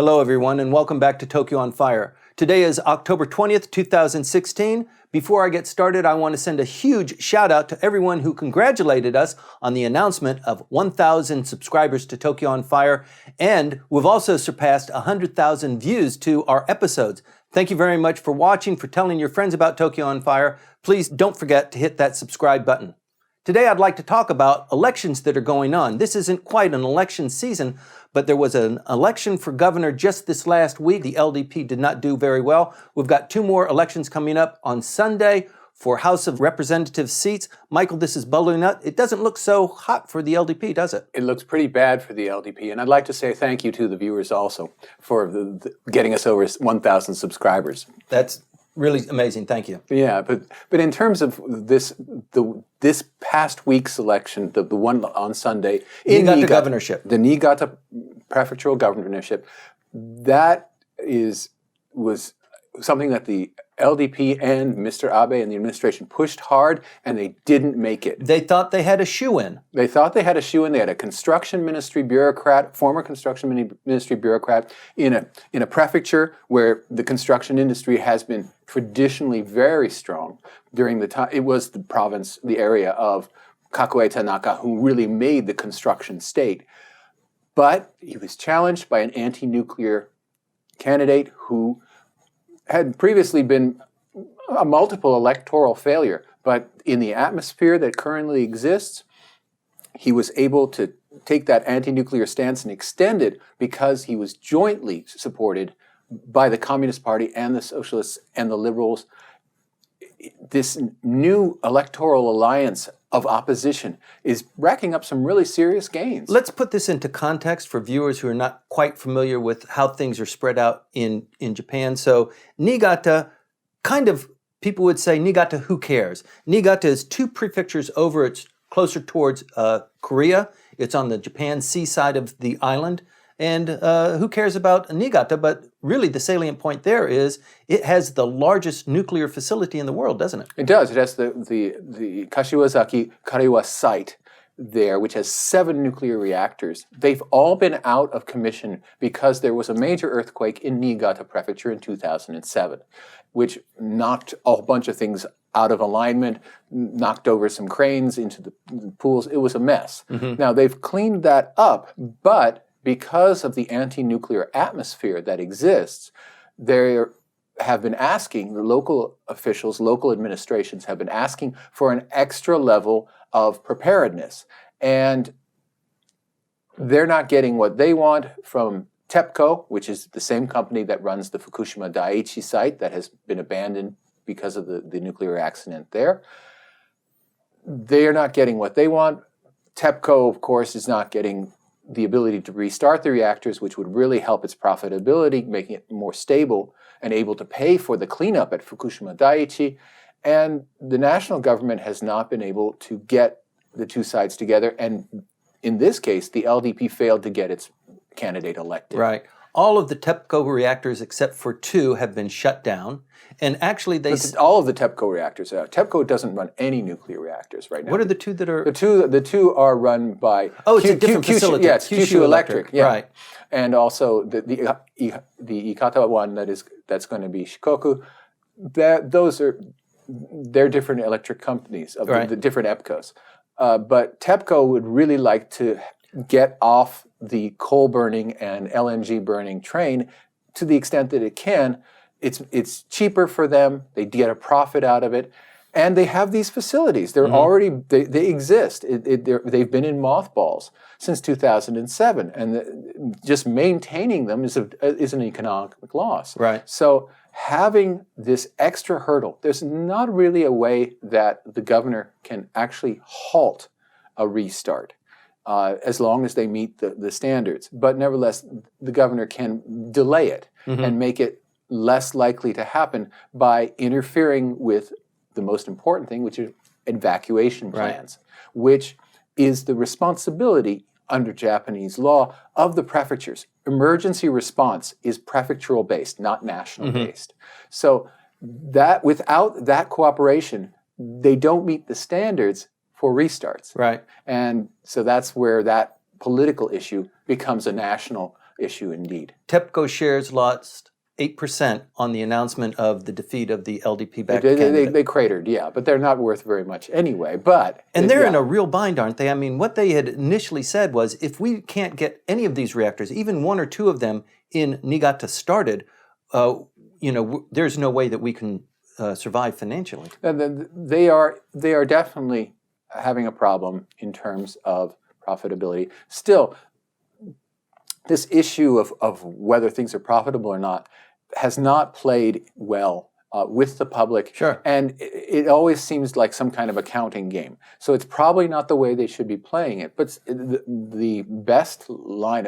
Hello everyone and welcome back to Tokyo on Fire. Today is October 20th, 2016. Before I get started, I want to send a huge shout out to everyone who congratulated us on the announcement of 1,000 subscribers to Tokyo on Fire, and we've also surpassed 100,000 views to our episodes. Thank you very much for watching, for telling your friends about Tokyo on Fire. Please don't forget to hit that subscribe button. Today I'd like to talk about elections that are going on. This isn't quite an election season, but there was an election for governor just this last week. The LDP did not do very well. We've got two more elections coming up on Sunday for House of Representatives seats. Michael, this is bubbling up. It doesn't look so hot for the LDP, does it? It looks pretty bad for the LDP, and I'd like to say thank you to the viewers also for getting us over 1,000 subscribers. That's really amazing. Thank you. Yeah, but in terms of this past week's election, the one on Sunday in Niigata governorship, the Niigata prefectural governorship, that was something that the LDP and Mr. Abe and the administration pushed hard, and they didn't make it. They thought they had a shoe-in. They thought they had a shoe-in. They had a construction ministry bureaucrat, former construction ministry bureaucrat, in a prefecture where the construction industry has been traditionally very strong during the time. It was the province, the area of Kakue Tanaka, who really made the construction state. But he was challenged by an anti-nuclear candidate who had previously been a multiple electoral failure, but in the atmosphere that currently exists, he was able to take that anti-nuclear stance and extend it because he was jointly supported by the Communist Party and the Socialists and the Liberals. This new electoral alliance of opposition is racking up some really serious gains. Let's put this into context for viewers who are not quite familiar with how things are spread out in Japan. So Niigata, kind of, people would say, Niigata, who cares? Niigata is two prefectures over. It's closer towards Korea. It's on the Japan sea side of the island. And who cares about Niigata? But really the salient point there is it has the largest nuclear facility in the world, doesn't it? It does. It has the Kashiwazaki Kariwa site there, which has 7 nuclear reactors. They've all been out of commission because there was a major earthquake in Niigata Prefecture in 2007, which knocked a whole bunch of things out of alignment, knocked over some cranes into the pools. It was a mess. Mm-hmm. Now, they've cleaned that up, but because of the anti-nuclear atmosphere that exists, they have been asking, the local officials, local administrations have been asking for an extra level of preparedness. And they're not getting what they want from TEPCO, which is the same company that runs the Fukushima Daiichi site that has been abandoned because of the nuclear accident there. They are not getting what they want. TEPCO, of course, is not getting the ability to restart the reactors, which would really help its profitability, making it more stable and able to pay for the cleanup at Fukushima Daiichi. And the national government has not been able to get the two sides together. And in this case, the LDP failed to get its candidate elected. Right. All of the TEPCO reactors except for 2 have been shut down. And actually all of the TEPCO reactors. TEPCO doesn't run any nuclear reactors right now. What are the 2 that are? The two are run by it's a different facility. Yeah, it's Kyushu Electric. Yeah. Right. And also the Ikata one that's going to be Shikoku. They're different electric companies of the different EPCOs. But TEPCO would really like to get off the coal burning and LNG burning train to the extent that it can. It's cheaper for them. They get a profit out of it, and they have these facilities. They're already they exist. They've been in mothballs since 2007, and just maintaining them is an economic loss. Right. So having this extra hurdle, there's not really a way that the governor can actually halt a restart. As long as they meet the standards. But nevertheless, the governor can delay it and make it less likely to happen by interfering with the most important thing, which is evacuation plans, which is the responsibility under Japanese law of the prefectures. Emergency response is prefectural based, not national based. So that without that cooperation, they don't meet the standards for restarts. Right. And so that's where that political issue becomes a national issue indeed. TEPCO shares lost 8% on the announcement of the defeat of the LDP-backed candidate. They cratered, yeah, but they're not worth very much anyway. And they're in a real bind, aren't they? I mean, what they had initially said was, if we can't get any of these reactors, even one or two of them in Niigata started, there's no way that we can survive financially. They are definitely having a problem in terms of profitability. Still, this issue of whether things are profitable or not has not played well with the public. Sure. And it always seems like some kind of accounting game. So it's probably not the way they should be playing it. But the best line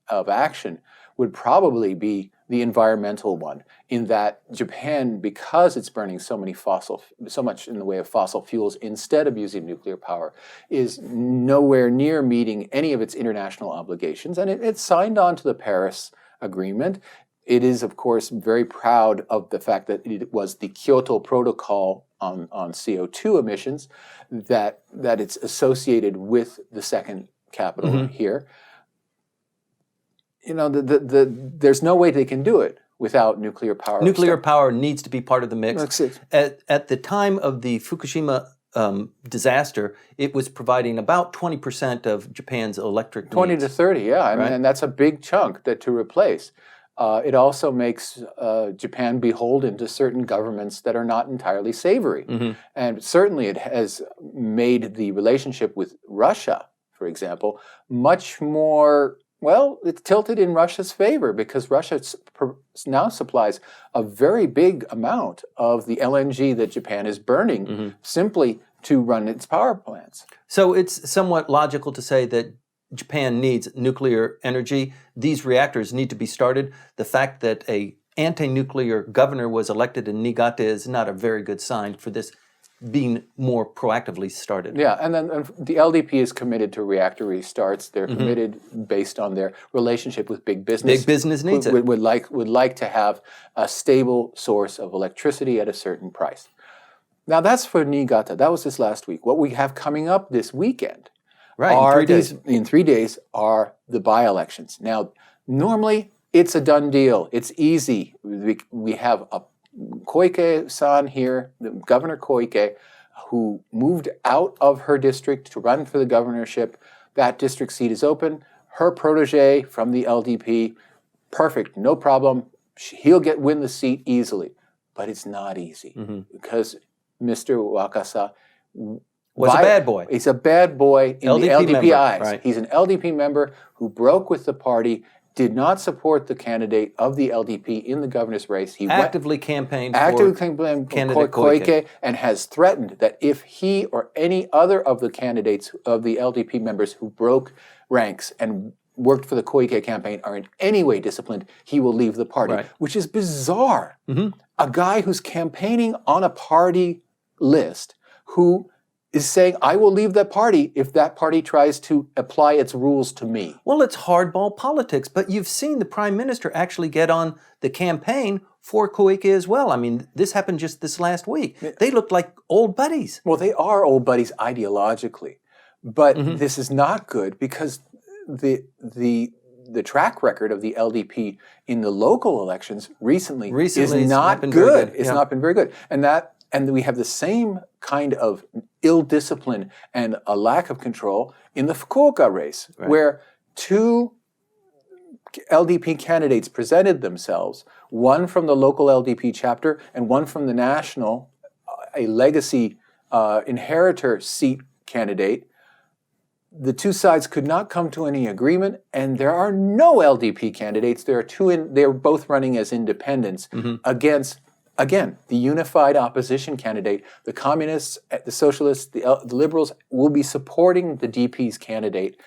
of action would probably be the environmental one, in that Japan, because it's burning so much in the way of fossil fuels instead of using nuclear power, is nowhere near meeting any of its international obligations. And it's signed on to the Paris Agreement. It is, of course, very proud of the fact that it was the Kyoto Protocol on CO2 emissions that it's associated with the second capital here. There's no way they can do it without nuclear power. Nuclear power needs to be part of the mix. At the time of the Fukushima disaster, it was providing about 20% of Japan's electric needs. 20 to 30, yeah. Right? And that's a big chunk to replace. It also makes Japan beholden to certain governments that are not entirely savory. And certainly it has made the relationship with Russia, for example, much more... Well, it's tilted in Russia's favor because Russia now supplies a very big amount of the LNG that Japan is burning simply to run its power plants. So it's somewhat logical to say that Japan needs nuclear energy. These reactors need to be started. The fact that an anti-nuclear governor was elected in Niigata is not a very good sign for this being more proactively started. Yeah, and then the LDP is committed to reactor restarts. They're committed based on their relationship with big business. Big business needs it. Would like to have a stable source of electricity at a certain price. Now that's for Niigata. That was this last week. What we have coming up this weekend in 3 days are the by-elections. Now, normally it's a done deal. It's easy. We have a Koike-san here, Governor Koike, who moved out of her district to run for the governorship. That district seat is open. Her protege from the LDP, perfect, no problem. He'll win the seat easily. But it's not easy because Mr. Wakasa was a bad boy. He's a bad boy in the LDP member, eyes. right. He's an LDP member who broke with the party, did not support the candidate of the LDP in the governor's race. He actively campaigned for candidate Koike and has threatened that if he or any other of the candidates of the LDP members who broke ranks and worked for the Koike campaign are in any way disciplined, he will leave the party, which is bizarre. A guy who's campaigning on a party list who is saying, I will leave that party if that party tries to apply its rules to me. Well, it's hardball politics, but you've seen the Prime Minister actually get on the campaign for Koike as well. I mean, this happened just this last week. They looked like old buddies. Well, they are old buddies ideologically, but this is not good because the track record of the LDP in the local elections recently is not good. It's not been very good. And we have the same kind of ill discipline and a lack of control in the Fukuoka race, where two LDP candidates presented themselves, one from the local LDP chapter and one from the national, a legacy inheritor seat candidate. The two sides could not come to any agreement, and there are no LDP candidates. There are they're both running as independents against, again, the unified opposition candidate. The communists, the socialists, the liberals will be supporting the DP's candidate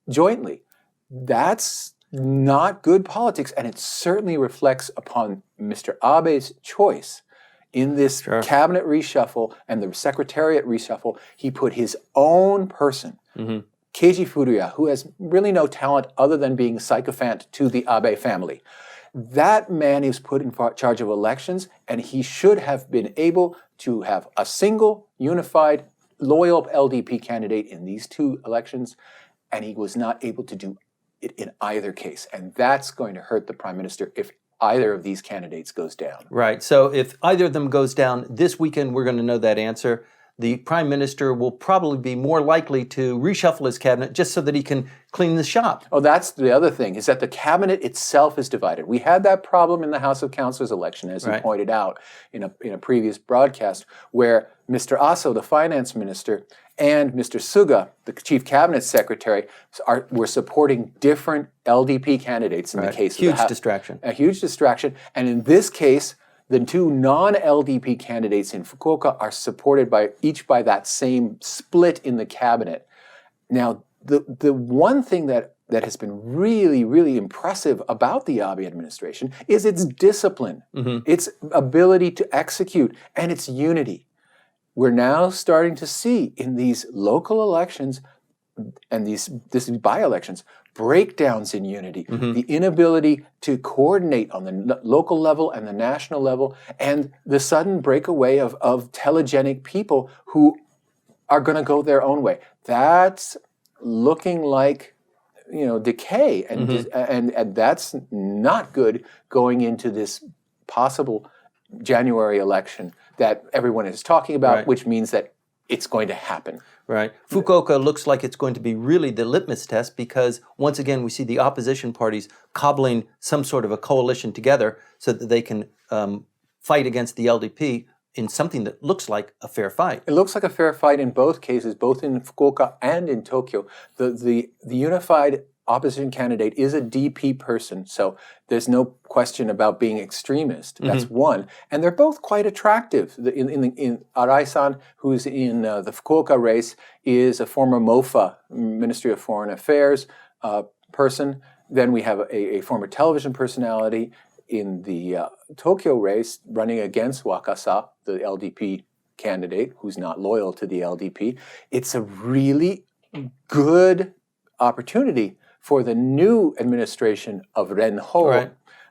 jointly. That's not good politics, and it certainly reflects upon Mr. Abe's choice. In this cabinet reshuffle and the secretariat reshuffle, he put his own person, Keiji Furuya, who has really no talent other than being a sycophant to the Abe family. That man is put in charge of elections, and he should have been able to have a single, unified, loyal LDP candidate in these two elections, and he was not able to do in either case. And that's going to hurt the prime minister if either of these candidates goes down. Right. So if either of them goes down this weekend, we're going to know that answer. The prime minister will probably be more likely to reshuffle his cabinet just so that he can clean the shop. Oh, that's the other thing, is that the cabinet itself is divided. We had that problem in the House of Councillors election, as you pointed out in a previous broadcast, where Mr. Aso, the finance minister, and Mr. Suga, the chief cabinet secretary, were supporting different LDP candidates in the case of the House. Huge distraction. A huge distraction. And in this case, the two non-LDP candidates in Fukuoka are supported each by that same split in the cabinet. Now, the one thing that has been really, really impressive about the Abe administration is its discipline, its ability to execute, and its unity. We're now starting to see in these local elections and these by-elections breakdowns in unity, the inability to coordinate on the local level and the national level, and the sudden breakaway of telegenic people who are going to go their own way. That's looking like, decay, and that's not good going into this possible January election that everyone is talking about, which means that it's going to happen. Right. Fukuoka looks like it's going to be really the litmus test because, once again, we see the opposition parties cobbling some sort of a coalition together so that they can fight against the LDP in something that looks like a fair fight. It looks like a fair fight in both cases, both in Fukuoka and in Tokyo. The unified opposition candidate is a DP person, so there's no question about being extremist. That's one. And they're both quite attractive. In Arai-san, who's in the Fukuoka race, is a former MOFA, Ministry of Foreign Affairs person. Then we have a former television personality in the Tokyo race running against Wakasa, the LDP candidate, who's not loyal to the LDP. It's a really good opportunity for the new administration of Ren Ho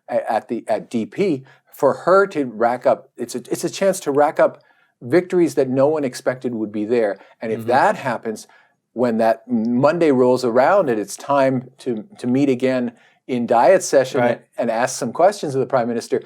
at DP, for her to rack up, it's a chance to rack up victories that no one expected would be there. And if that happens, when that Monday rolls around and it's time to meet again in diet session and ask some questions of the prime minister,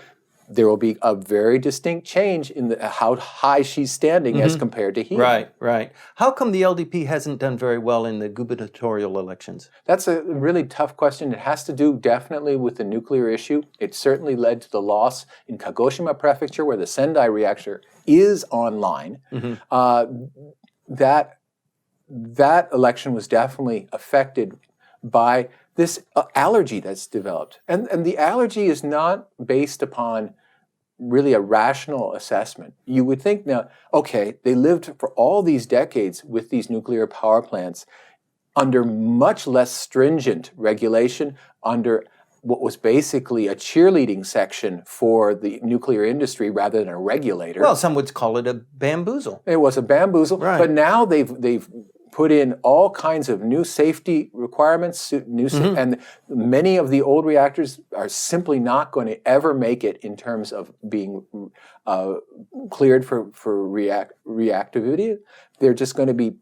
there will be a very distinct change in how high she's standing as compared to him. Right. How come the LDP hasn't done very well in the gubernatorial elections? That's a really tough question. It has to do definitely with the nuclear issue. It certainly led to the loss in Kagoshima Prefecture, where the Sendai reactor is online. That election was definitely affected by this allergy that's developed. And the allergy is not based upon really a rational assessment. You would think now, okay, they lived for all these decades with these nuclear power plants under much less stringent regulation, under what was basically a cheerleading section for the nuclear industry rather than a regulator. Well, some would call it a bamboozle. It was a bamboozle, but now they've put in all kinds of new safety requirements, and many of the old reactors are simply not going to ever make it in terms of being cleared for reactivity. They're just going to be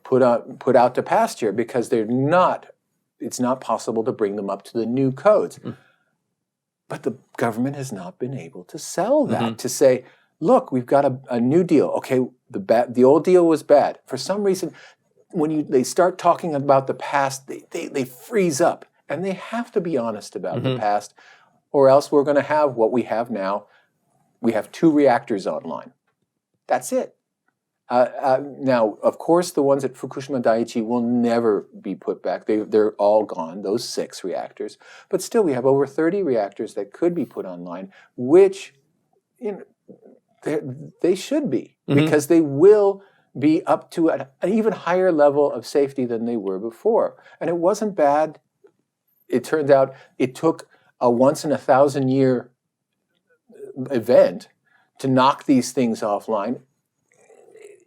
put out to pasture because it's not possible to bring them up to the new codes. But the government has not been able to sell that, to say, look, we've got a new deal. Okay, the old deal was bad. For some reason, when they start talking about the past, they freeze up. And they have to be honest about the past, or else we're going to have what we have now. We have 2 reactors online. That's it. Now, of course, the ones at Fukushima Daiichi will never be put back. They're all gone, those 6 reactors. But still, we have over 30 reactors that could be put online, which they should be, because they will be up to an even higher level of safety than they were before. And it wasn't bad. It turned out it took a once-in-a-thousand-year event to knock these things offline.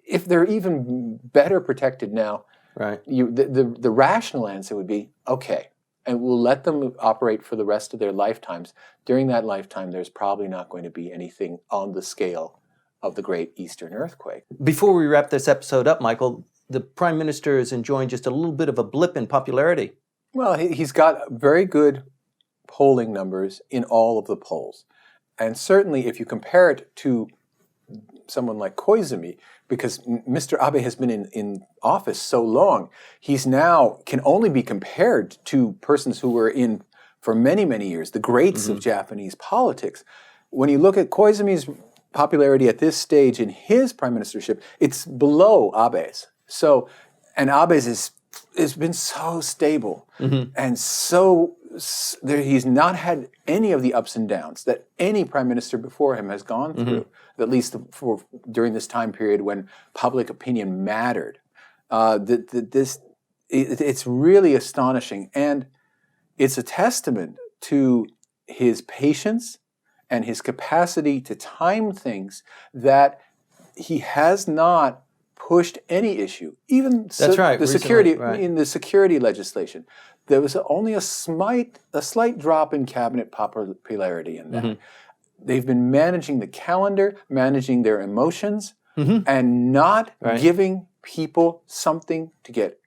If they're even better protected now, the rational answer would be, okay, and we'll let them operate for the rest of their lifetimes. During that lifetime, there's probably not going to be anything on the scale of the Great Eastern Earthquake. Before we wrap this episode up, Michael, the Prime Minister is enjoying just a little bit of a blip in popularity. Well, he's got very good polling numbers in all of the polls. And certainly if you compare it to someone like Koizumi, because Mr. Abe has been in office so long, he's now can only be compared to persons who were in for many, many years, the greats of Japanese politics. When you look at Koizumi's popularity at this stage in his prime ministership, it's below Abe's. So, and Abe's has been so stable and he's not had any of the ups and downs that any prime minister before him has gone through, at least during this time period when public opinion mattered. It's really astonishing, and it's a testament to his patience and his capacity to time things that he has not pushed any issue, even the security in the security legislation. There was only a slight drop in cabinet popularity in that. They've been managing the calendar, managing their emotions, and not giving people something to get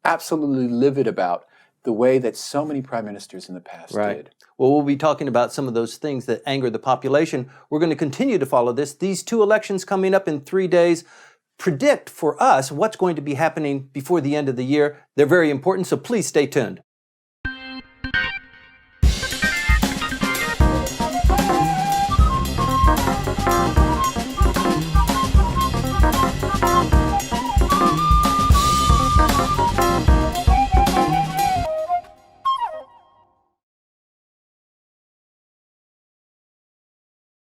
absolutely livid about the way that so many prime ministers in the past did. Well, we'll be talking about some of those things that anger the population. We're going to continue to follow this. These two elections coming up in 3 days predict for us what's going to be happening before the end of the year. They're very important, so please stay tuned.